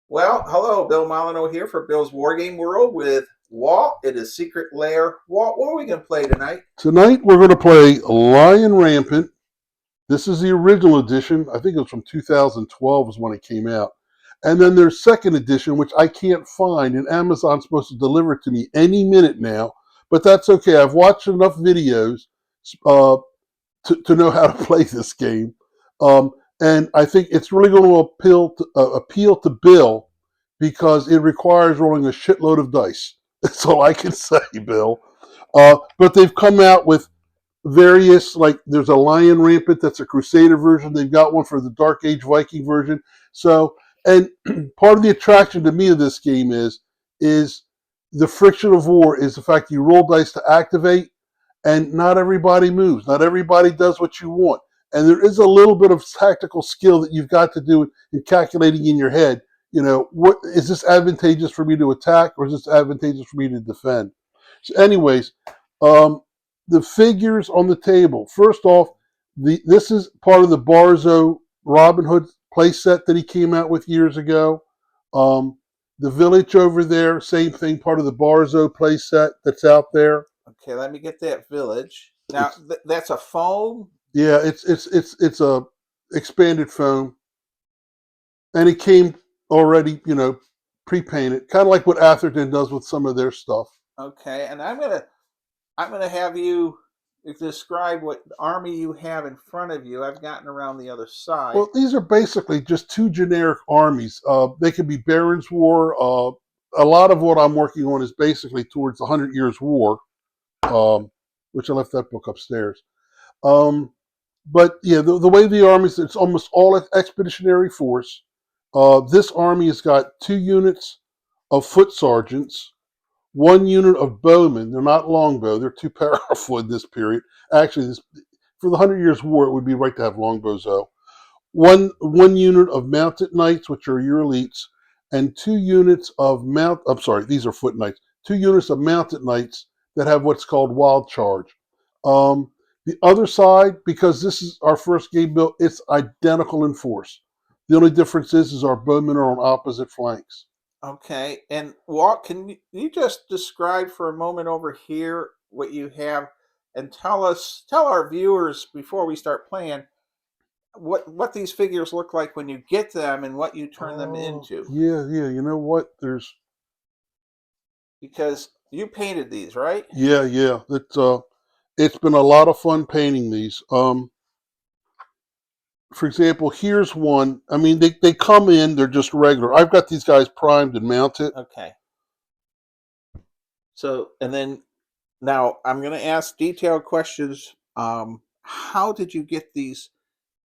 Well, hello, Bill Molyneux here for Bill's Wargame World with Walt. It is Secret Lair. Walt, what are we going to play tonight? Tonight we're going to play Lion Rampant. This is the original edition. I think it was from 2012 is when it came out. And then there's second edition, which I can't find, and Amazon's supposed to deliver it to me any minute now. But that's okay. I've watched enough videos uh, to know how to play this game. And I think it's really going to appeal to Bill because it requires rolling a shitload of dice. That's all I can say, Bill. But they've come out with various, like there's a Lion Rampant that's a Crusader version. They've got one for the Dark Age Viking version. So, and part of the attraction to me of this game is the friction of war is the fact you roll dice to activate, and not everybody moves. Not everybody does what you want. And there is a little bit of tactical skill that you've got to do in calculating in your head. You know, what is this advantageous for me to attack, or is this advantageous for me to defend? So, anyways, um, the figures on the table. First off, this is part of the Barzo Robin Hood playset that he came out with years ago. Um, the village over there, same thing, part of the Barzo playset that's out there. Okay, let me get that village. Now, It's that's a foam? yeah, it's a expanded foam, and it came already, pre-painted, kind of like what Atherton does with some of their stuff. Okay, and I'm gonna have you describe what army you have in front of you. I've gotten around the other side. Well, these are basically just two generic armies. They could be Baron's War. A lot of what I'm working on is basically towards the Hundred Years' War, which I left that book upstairs. Um, but yeah, the way the armies, it's almost all expeditionary force. This army has got 2 units of foot sergeants, 1 unit of bowmen. They're not longbow; they're too powerful in this period. Actually, for the Hundred Years' War, it would be right to have longbows though. One unit of mounted knights, which are your elites, and 2 units of mount. I'm sorry, these are foot knights. 2 units of mounted knights that have what's called wild charge. Um, the other side, because this is our first game built, it's identical in force. The only difference is our bowmen are on opposite flanks. Okay, and Walt, can you just describe for a moment over here what you have, and tell our viewers before we start playing what these figures look like when you get them and what you turn them Oh, into, yeah. You know what? because you painted these, right? Yeah. It's been a lot of fun painting these. For example, here's one. I mean, they come in, they're just regular. I've got these guys primed and mounted. Okay. So, and then now I'm going to ask detailed questions. How did you get these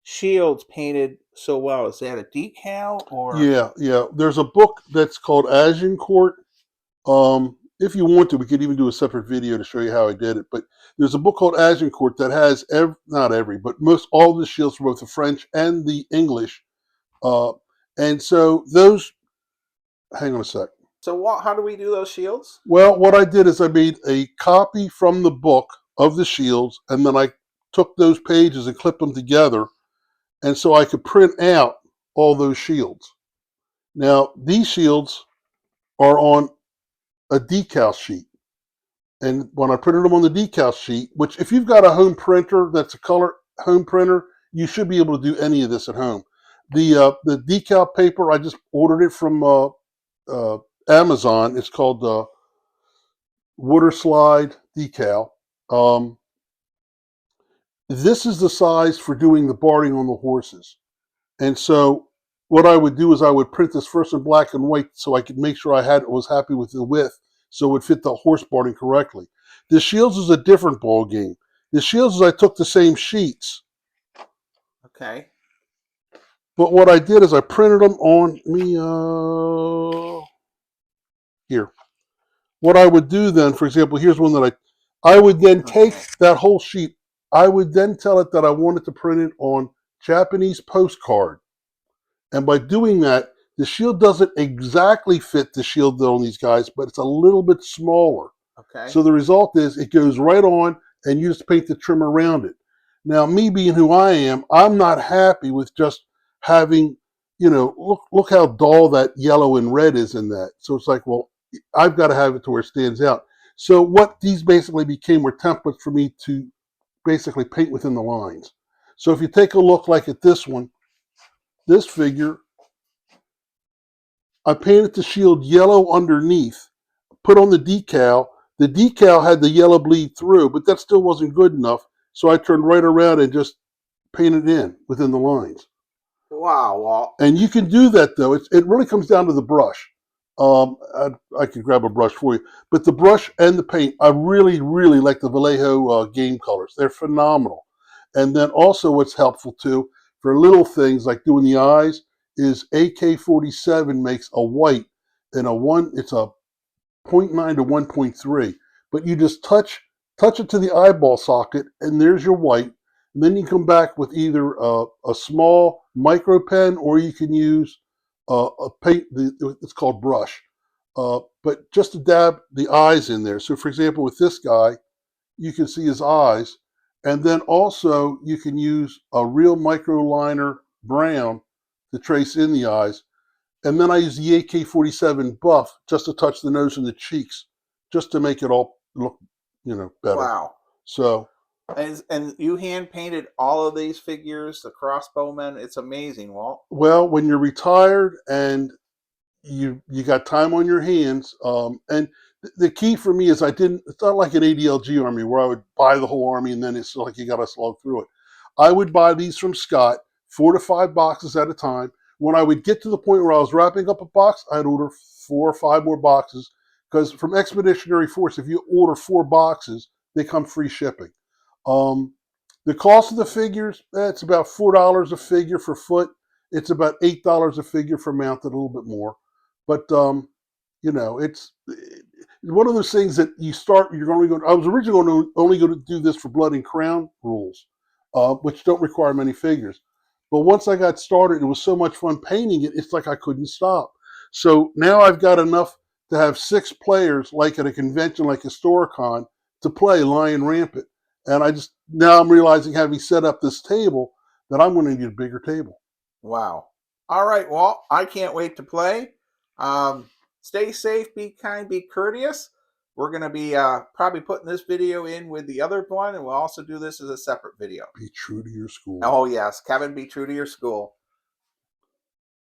shields painted so well? Is that a decal or? Yeah. There's a book that's called Agincourt. If you want to, we could even do a separate video to show you how I did it. But there's a book called Agincourt that has not every, but most all the shields for both the French and the English. Uh, and so those. Hang on a sec. So, what? How do we do those shields? Well, what I did is I made a copy from the book of the shields, and then I took those pages and clipped them together, and so I could print out all those shields. Now, these shields are on a decal sheet. And when I printed them on the decal sheet, which if you've got a home printer that's a color home printer, you should be able to do any of this at home. The decal paper, I just ordered it from Amazon. It's called Water Slide Decal. Um, this is the size for doing the barding on the horses. And so what I would do is I would print this first in black and white so I could make sure I was happy with the width so it would fit the horse barding correctly. The shields is a different ball game. The shields is I took the same sheets, Okay. but what I did is I printed them on me here. What I would do then, for example, here's one that I would then take Okay. that whole sheet. I would then tell it that I wanted to print it on Japanese postcard. And by doing that, the shield doesn't exactly fit the shield on these guys, but it's a little bit smaller. Okay. So the result is it goes right on, and you just paint the trim around it. Now, me being who I am, I'm not happy with just having look how dull that yellow and red is in that. So it's like, well, I've got to have it to where it stands out. So what these basically became were templates for me to basically paint within the lines. So if you take a look like at this one, this figure, I painted the shield yellow underneath, put on the decal. The decal had the yellow bleed through, but that still wasn't good enough. So I turned right around and just painted in within the lines. Wow, Walt. And you can do that though. It really comes down to the brush. I could grab a brush for you, but the brush and the paint, I really, really like the Vallejo game colors. They're phenomenal. And then also, what's helpful too for little things like doing the eyes is AK-47 makes a white and a one. It's a 0.9 to 1.3, but you just touch it to the eyeball socket, and there's your white. And then you come back with either a small micro pen, or you can use a paint. It's called brush, but just to dab the eyes in there. So, for example, with this guy, you can see his eyes, and then also you can use a real micro liner brown to trace in the eyes. And then I use the AK-47 buff just to touch the nose and the cheeks, just to make it all look, better. Wow. So, And you hand painted all of these figures, the crossbowmen. It's amazing, Walt. well, when you're retired and you got time on your hands, and the key for me is I didn't. It's not like an ADLG army where I would buy the whole army and then it's like you got to slog through it. I would buy these from Scott, 4 to 5 boxes at a time. When I would get to the point where I was wrapping up a box, I'd order 4 or 5 more boxes because from Expeditionary Force, if you order 4 boxes, they come free shipping. Um, the cost of the figures, it's about $4 a figure for foot. It's about $8 a figure for mounted, a little bit more. But it's one of those things that you start. You're going to go. I was originally only going to do this for Blood and Crown rules, which don't require many figures. But once I got started, it was so much fun painting it. It's like I couldn't stop. So now I've got enough to have 6 players, like at a convention like Historicon, to play Lion Rampant. And now I'm realizing, having set up this table, that I'm going to need a bigger table. Wow. All right, Walt. I can't wait to play. Stay safe, be kind, be courteous. We're going to be probably putting this video in with the other one, and we'll also do this as a separate video. Be true to your school. Oh, yes. Kevin, be true to your school.